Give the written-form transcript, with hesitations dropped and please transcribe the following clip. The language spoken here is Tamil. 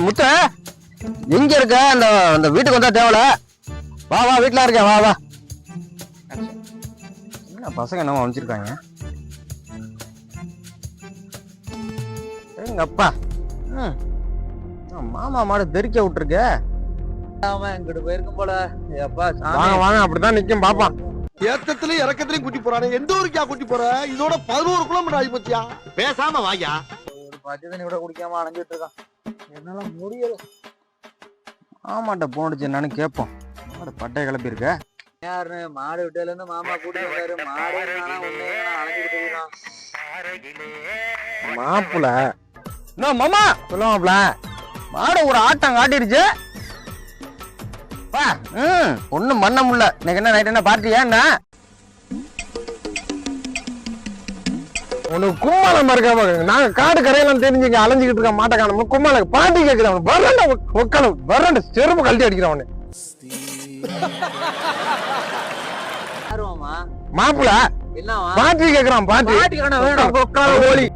முத்த எங்க இருக்க? அந்த அந்த வீட்டுக்கு வந்தா தேவல. வா வா, வீட்டுல இருக்கேன், வா வா. என்ன பசங்க என்னமோ அமைச்சிருக்காங்க? எங்க அப்பா மாமா மாடு தெறிக்க விட்டுருக்க. இங்கிட்டு போயிருக்கும் போல. வாங்க வாங்க, அப்படிதான் நிக்கும் பாப்பா. ஏத்தத்திலயும் இறக்கத்திலயும் கூட்டி போறானே. எந்த ஊருக்கா கூட்டி போற? இதோட 11 கிலோமீட்டர் ஆகி போச்சியா. பேசாம வாயா. ஒரு 10 தண்ணி கூட குடிக்காம அலைஞ்சிட்டு இருக்கான். என்னால முடியல. மாமாட்ட போனுச்சு என்னன்னு கேட்போம். மாடு பட்டை கிளப்பி இருக்க. யாரு மாடு விட்டதுல இருந்து மாமா கூட்டிட்டு வந்தாரு. மாடு அலைஞ்சிட்டு இருக்கான். மாப்புல என்ன மாமா சொல்ல மாப்ள, மாடு ஒரு ஆட்டம் காட்டிருச்சு. ஒண்ணும் பண்ண முடியல. இன்னைக்கு என்ன நைட் என்ன பார்ட்டியா? என்ன உனக்கு கும்மாளம் இருக்கா? நாங்க காடு கரையெல்லாம் தெரிஞ்சுக்க அலைஞ்சிக்கிட்டு இருக்க மாட்டை காணும். கும்மாளம் பாட்டி கேட்கிறவன் வரண்ட ஒக்கல வரண்ட செருப்பு கழட்டி அடிக்கிறவனு. மாப்பிள பாட்டி கேக்குறான். பாட்டி ஒக்கால ஓலி